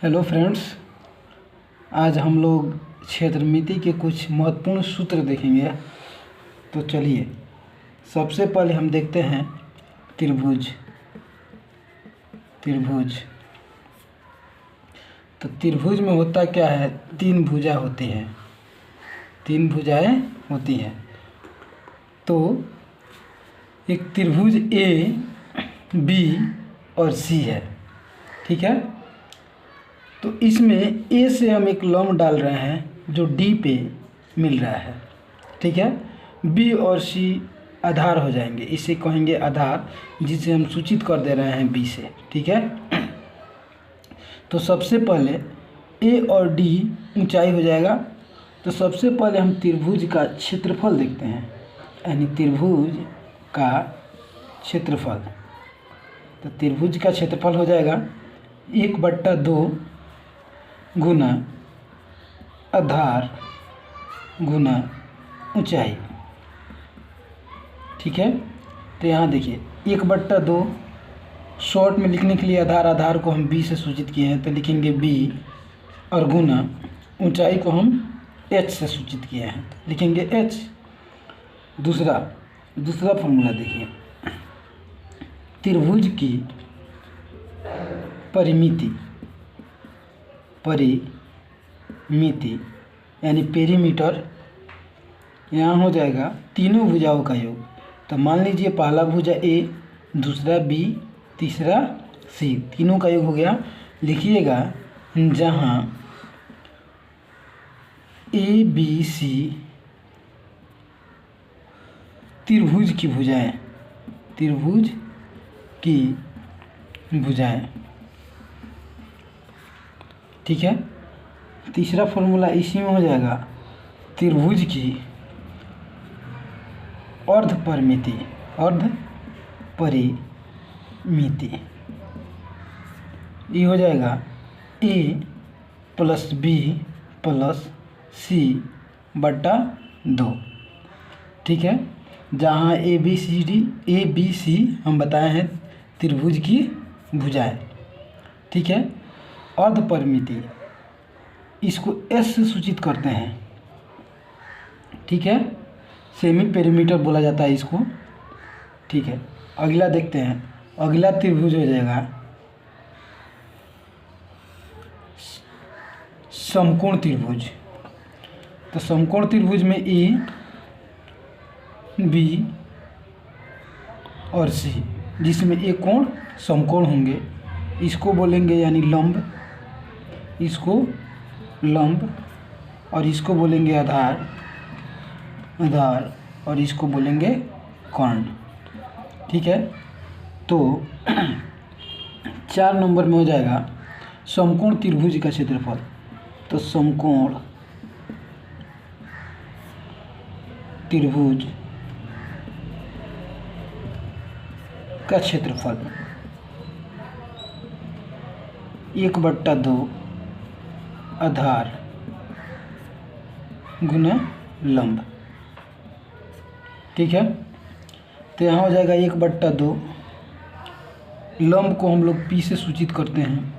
Hello friends, आज हम लोग क्षेत्रमिति के कुछ महत्वपूर्ण सूत्र देखेंगे। तो चलिए, सबसे पहले हम देखते हैं त्रिभुज। तो त्रिभुज में होता क्या है, तीन भुजा होती हैं, तीन भुजाएं होती हैं। तो एक त्रिभुज ए, बी और सी है, ठीक है। तो इसमें ए से हम एक लंब डाल रहे हैं जो डी पे मिल रहा है, ठीक है। बी और सी आधार हो जाएंगे, इसे कहेंगे आधार, जिसे हम सूचित कर दे रहे हैं बी से, ठीक है। तो सबसे पहले ए और डी ऊंचाई हो जाएगा। तो सबसे पहले हम त्रिभुज का क्षेत्रफल देखते हैं, यानी त्रिभुज का क्षेत्रफल। तो त्रिभुज का क्षेत्रफल हो जाएगा 1/2 गुना आधार गुना ऊंचाई, ठीक है। तो यहाँ देखिए 1/2 शॉर्ट में लिखने के लिए आधार को हम बी से सूचित किए हैं, तो लिखेंगे बी, और गुना ऊंचाई को हम एच से सूचित किए हैं, तो लिखेंगे एच। दूसरा फॉर्मूला देखिए, त्रिभुज की परिमिति यानी पेरीमीटर, यहाँ हो जाएगा तीनों भुजाओं का योग। तो मान लीजिए पहला भुजा ए, दूसरा बी, तीसरा सी, तीनों का योग हो गया। लिखिएगा जहाँ ए बी सी त्रिभुज की भुजाएं, ठीक है। तीसरा फॉर्मूला इसी में हो जाएगा, त्रिभुज की अर्ध परिमिति, ये हो जाएगा a + b + c/2, ठीक है। जहाँ ए बी सी हम बताए हैं त्रिभुज की भुजाएं, ठीक है। अर्ध परिमिति इसको एस से सूचित करते हैं, ठीक है। सेमी पेरीमीटर बोला जाता है इसको, ठीक है। अगला देखते हैं, अगला त्रिभुज हो जाएगा समकोण त्रिभुज। तो समकोण त्रिभुज में ए, बी और सी, जिसमें एक कोण समकोण होंगे, इसको बोलेंगे यानी लंब, और इसको बोलेंगे आधार, और इसको बोलेंगे कर्ण, ठीक है। तो 4 नंबर में हो जाएगा समकोण त्रिभुज का क्षेत्रफल। तो समकोण त्रिभुज का क्षेत्रफल 1/2 आधार गुना लंब, ठीक है। तो यहाँ हो जाएगा 1/2, लंब को हम लोग P से सूचित करते हैं,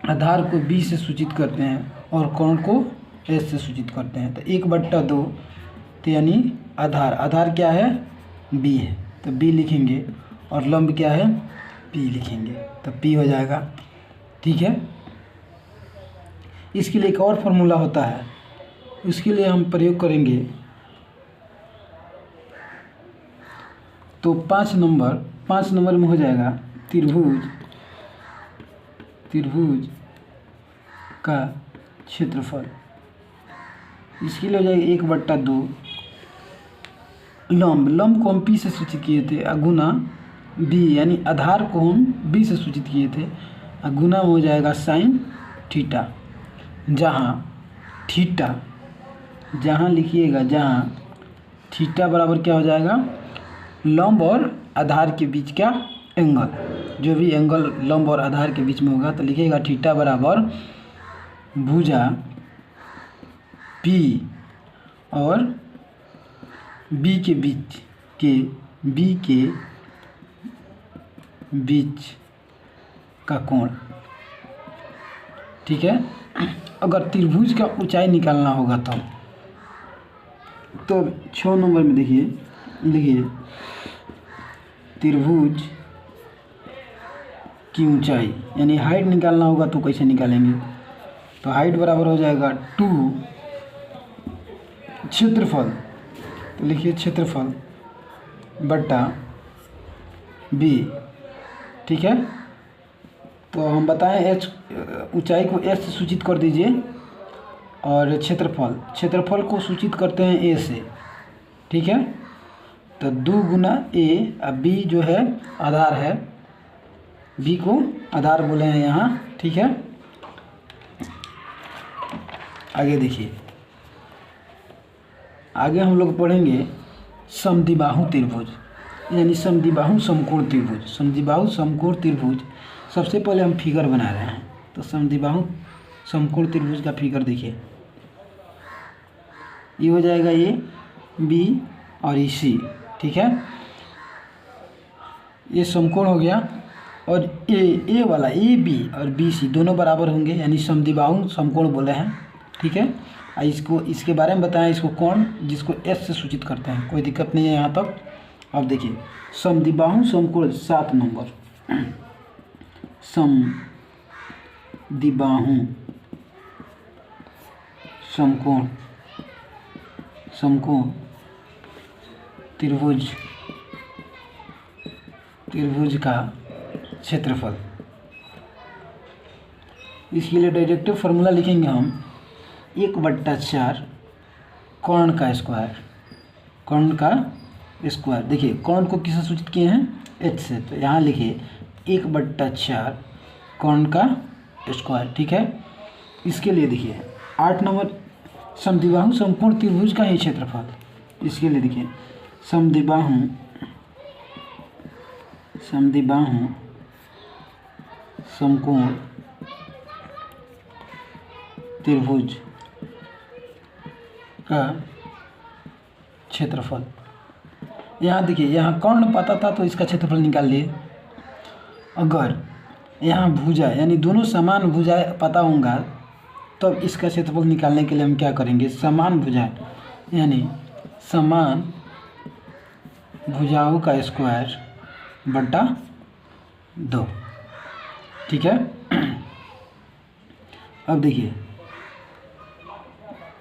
आधार को B से सूचित करते हैं, और कोण को S से सूचित करते हैं। तो 1/2, तो यानी आधार क्या है, B है, तो B लिखेंगे, और लंब क्या है, P लिखेंगे, तो P हो जाएगा, ठीक है। इसके लिए एक और फॉर्मूला होता है, उसके लिए हम प्रयोग करेंगे। तो 5 नंबर में हो जाएगा त्रिभुज का क्षेत्रफल। इसके लिए हो जाएगा 1/2 लंब को हम P से सूचित किए थे, गुना B, यानी आधार को हम B से सूचित किए थे, गुना हो जाएगा साइन थीटा। जहाँ लिखिएगा, जहाँ थीटा बराबर क्या हो जाएगा, लंब और आधार के बीच का एंगल, जो भी एंगल लंब और आधार के बीच में होगा, तो लिखिएगा थीटा बराबर भुजा P और B के बीच का कोण, ठीक है। अगर त्रिभुज का ऊंचाई निकालना होगा तो 6 नंबर में देखिए, लिखिए त्रिभुज की ऊंचाई यानी हाइट निकालना होगा तो कैसे निकालेंगे। तो हाइट बराबर हो जाएगा 2 क्षेत्रफल, तो लिखिए क्षेत्रफल बट्टा b, ठीक है। तो हम बताएं एच ऊंचाई को एच से सूचित कर दीजिए और क्षेत्रफल को सूचित करते हैं ए से, ठीक है। तो 2 गुना ए, अब बी जो है आधार है, बी को आधार बोले हैं यहाँ, ठीक है। आगे देखिए, आगे हम लोग पढ़ेंगे समद्विबाहु त्रिभुज यानी समद्विबाहु समकोण त्रिभुज। समद्विबाहु समकोण त्रिभुज सबसे पहले हम फिगर बना रहे हैं। तो समद्विबाहु समकोण त्रिभुज का फिगर देखिए, ये हो जाएगा ये बी और ये सी, ठीक है। ये समकोण हो गया और ए वाला ए बी और बी सी दोनों बराबर होंगे यानी समद्विबाहु समकोण बोले हैं, ठीक है। इसको इसके बारे में बताएं, इसको कोण जिसको एस से सूचित करते हैं, कोई दिक्कत नहीं है यहाँ तक। अब देखिए समद्विबाहु समकोण 7 नंबर, समद्विबाहु समकोण त्रिभुज का क्षेत्रफल। इसके लिए डायरेक्टिव फार्मूला लिखेंगे हम 1/4 कर्ण का स्क्वायर। देखिए कर्ण को किससे सूचित किए हैं, एच से, तो यहाँ लिखिए 1/4 कर्ण का स्क्वायर, ठीक है। इसके लिए देखिए 8 नंबर समद्विबाहु समकोण त्रिभुज का ही क्षेत्रफल। इसके लिए देखिए समद्विबाहु समकोण त्रिभुज का क्षेत्रफल। यहाँ देखिए, यहाँ कर्ण पता था तो इसका क्षेत्रफल निकाल लिए। अगर यहाँ भुजा यानी दोनों समान भुजाएं पता होंगे तो इसका क्षेत्रफल निकालने के लिए हम क्या करेंगे, समान भुजाएं यानी समान भुजाओं का स्क्वायर बटा 2, ठीक है। अब देखिए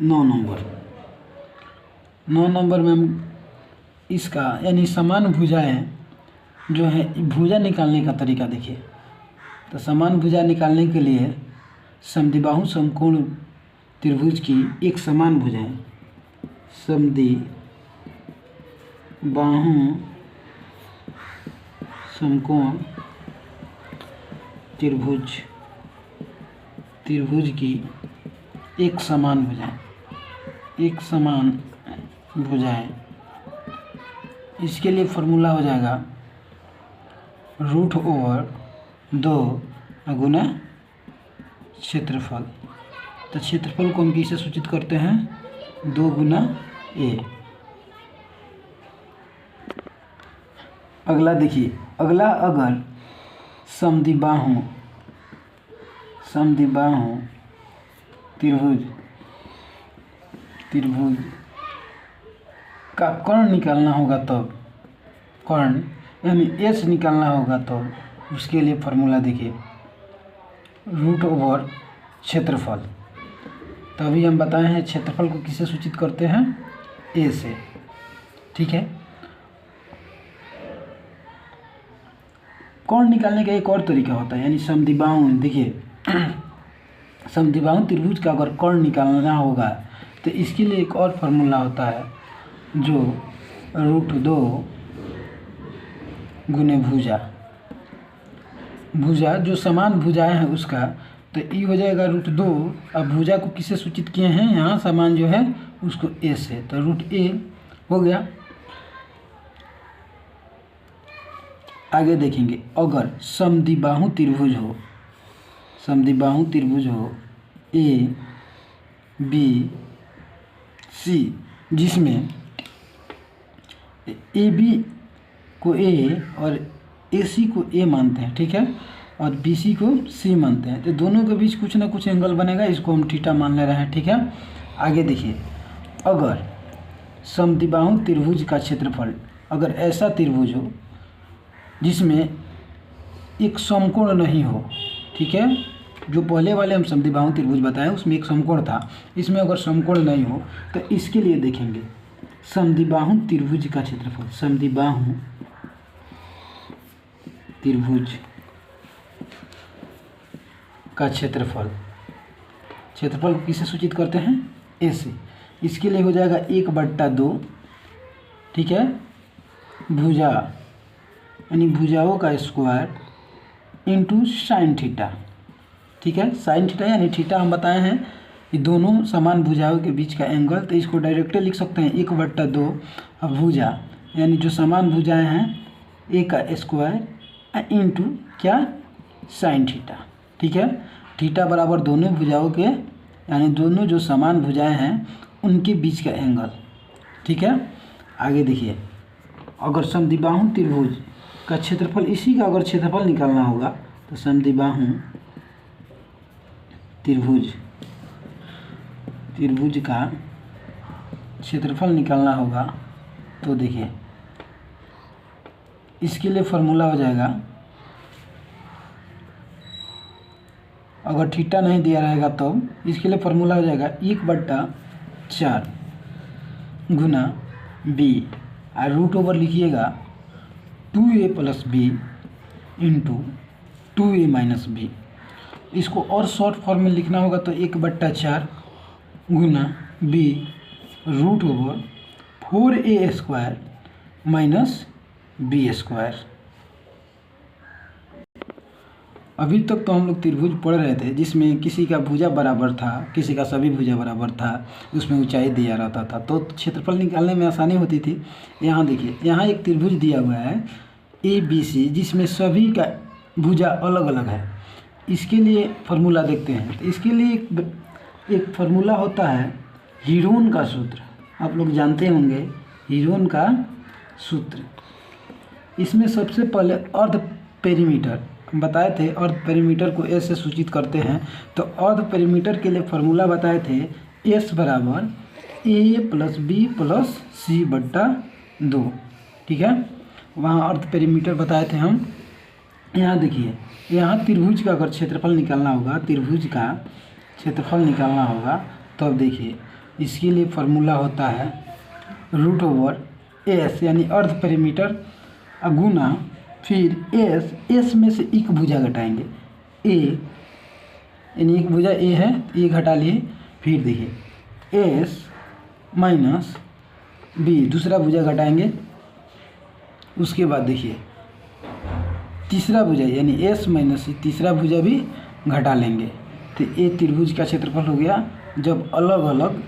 9 नंबर में हम इसका यानी समान भुजाएं जो है, भुजा निकालने का तरीका देखिए। तो समान भुजा निकालने के लिए समद्विबाहु समकोण त्रिभुज की एक समान भुजाएं, समद्विबाहु समकोण त्रिभुज की एक समान भुजाएं, इसके लिए फॉर्मूला हो जाएगा √2 गुना क्षेत्रफल। तो क्षेत्रफल को हम किससे सूचित करते हैं, 2 गुना ए। अगला देखिए, अगर समद्विबाहु त्रिभुज का कर्ण निकालना होगा तब, कर्ण यानी एच निकालना होगा तो उसके लिए फॉर्मूला देखिए √, क्षेत्रफल। तो अभी हम बताए हैं क्षेत्रफल को किससे सूचित करते हैं, ए से, ठीक है। कर्ण निकालने का एक और तरीका होता है यानी समद्विबाहु। देखिए समद्विबाहु त्रिभुज का अगर कर्ण निकालना होगा तो इसके लिए एक और फार्मूला होता है जो √2 गुने भुजा जो समान भुजाएं हैं उसका, तो ये हो जाएगा √2। अब भुजा को किससे सूचित किए हैं, यहाँ समान जो है उसको ए से, तो √a हो गया। आगे देखेंगे, अगर समद्विबाहु त्रिभुज हो ए बी सी, जिसमें ए बी को ए और ए सी को ए मानते हैं, ठीक है। और BC को C मानते हैं, तो दोनों के बीच कुछ ना कुछ एंगल बनेगा, इसको हम थीटा मान ले रहे हैं। ठीक है, आगे देखिए, अगर समद्विबाहु त्रिभुज का क्षेत्रफल, अगर ऐसा त्रिभुज हो जिसमें एक समकोण नहीं हो, ठीक है, जो पहले वाले हम समद्विबाहु त्रिभुज बताए उसमें एक समकोण था, इसमें अगर समकोण नहीं हो तो इसके लिए देखेंगे समद्विबाहु त्रिभुज का क्षेत्रफल। समद्विबाहु त्रिभुज का क्षेत्रफल, क्षेत्रफल को किसे सूचित करते हैं? ए से। इसके लिए हो जाएगा 1/2, ठीक है, भुजा यानी भुजाओं का स्क्वायर इंटू साइन थीटा। ठीक है, साइन थीटा यानी थीटा हम बताए हैं कि दोनों समान भुजाओं के बीच का एंगल, तो इसको डायरेक्टली लिख सकते हैं 1/2 भुजा यानी जो समान भुजाएं हैं ए का स्क्वायर इंटू क्या, साइन थीटा। ठीक है, थीटा बराबर दोनों भुजाओं के यानी दोनों जो समान भुजाएं हैं उनके बीच का एंगल। ठीक है, आगे देखिए, अगर समद्विबाहु त्रिभुज का क्षेत्रफल, इसी का अगर क्षेत्रफल निकालना होगा तो समद्विबाहु त्रिभुज का क्षेत्रफल निकालना होगा तो देखिए इसके लिए फॉर्मूला हो जाएगा, अगर थीटा नहीं दिया रहेगा तो इसके लिए फॉर्मूला हो जाएगा 1/4 गुना b, और रूट ओवर लिखिएगा 2a + b into 2a - b। इसको और शॉर्ट फॉर्म में लिखना होगा तो 1/4 गुना b root over 4a² minus b²। अभी तक तो हम लोग त्रिभुज पढ़ रहे थे जिसमें किसी का भुजा बराबर था, किसी का सभी भुजा बराबर था, उसमें ऊंचाई दिया रहता था तो क्षेत्रफल निकालने में आसानी होती थी। यहाँ देखिए, यहाँ एक त्रिभुज दिया हुआ है ABC जिसमें सभी का भुजा अलग अलग है। इसके लिए फार्मूला देखते हैं, तो इसके लिए एक फार्मूला होता है हीरोन का सूत्र, आप लोग जानते होंगे हीरोन का सूत्र। इसमें सबसे पहले अर्ध पेरीमीटर बताए थे, अर्ध पेरीमीटर को S से सूचित करते हैं, तो अर्ध पेरीमीटर के लिए फार्मूला बताए थे S बराबर A + B + C/2। ठीक है, वहाँ अर्ध पेरीमीटर बताए थे हम। यहाँ देखिए, यहाँ त्रिभुज का अगर क्षेत्रफल निकालना होगा, त्रिभुज का क्षेत्रफल निकालना होगा तो अब देखिए इसके लिए फार्मूला होता है रूट ओवर S यानी अर्ध पेरीमीटर गुना फिर S में से एक भुजा घटाएंगे A, यानी एक भुजा A है, ये घटा लिए, फिर देखिए S माइनस B दूसरा भुजा घटाएंगे, उसके बाद देखिए तीसरा भुजा यानी S माइनस C तीसरा भुजा भी घटा लेंगे, तो ये त्रिभुज का क्षेत्रफल हो गया जब अलग अलग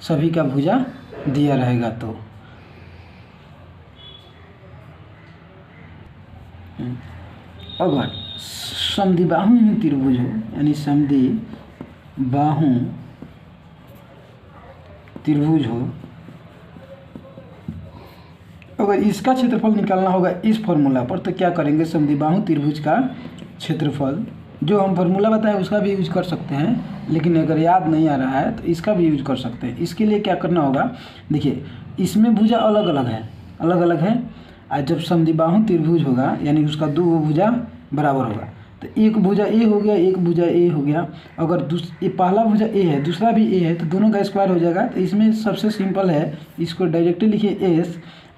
सभी का भुजा दिया रहेगा। तो अगर समद्विबाहु त्रिभुज हो यानी समद्विबाहु त्रिभुज हो, अगर इसका क्षेत्रफल निकालना होगा इस फॉर्मूला पर तो क्या करेंगे, समद्विबाहु त्रिभुज का क्षेत्रफल जो हम फार्मूला बताएं उसका भी यूज कर सकते हैं, लेकिन अगर याद नहीं आ रहा है तो इसका भी यूज कर सकते हैं। इसके लिए क्या करना होगा, देखिए इसमें भुजा अलग अलग है, और जब समद्विबाहु त्रिभुज होगा यानी उसका दो भुजा बराबर होगा, तो एक भुजा A हो गया, एक भुजा A हो गया। अगर ये पहला भुजा A है, दूसरा भी A है, तो दोनों का स्क्वायर हो जाएगा। तो इसमें सबसे सिंपल है, इसको डायरेक्टली लिखिए S,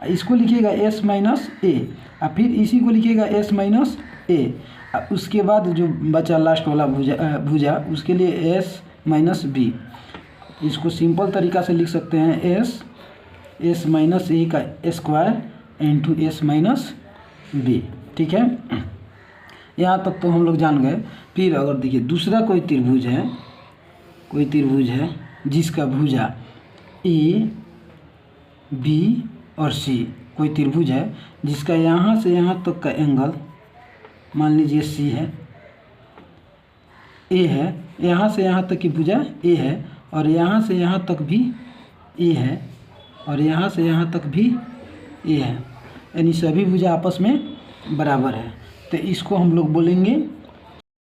इसको लिखिएगा S माइनस A, और फिर इसी को लिखिएगा S माइनस A, उसके बाद जो बचा लास्ट वाला भुजा उसके लिए S माइनस B। इसको सिंपल तरीका से लिख सकते हैं S माइनस A का square into S minus B। ठीक है, यहाँ तक तो हम लोग जान गए। फिर अगर देखिए दूसरा कोई त्रिभुज है जिसका भुजा A B और C, कोई त्रिभुज है जिसका यहाँ से यहाँ तक का एंगल मान लीजिए C है, A है, यहाँ से यहाँ तक की भुजा A है, और यहाँ से यहाँ तक भी A है, और यहाँ से यहाँ तक भी A है, यानी सभी भुजा आपस में बराबर है। तो इसको हम लोग बोलेंगे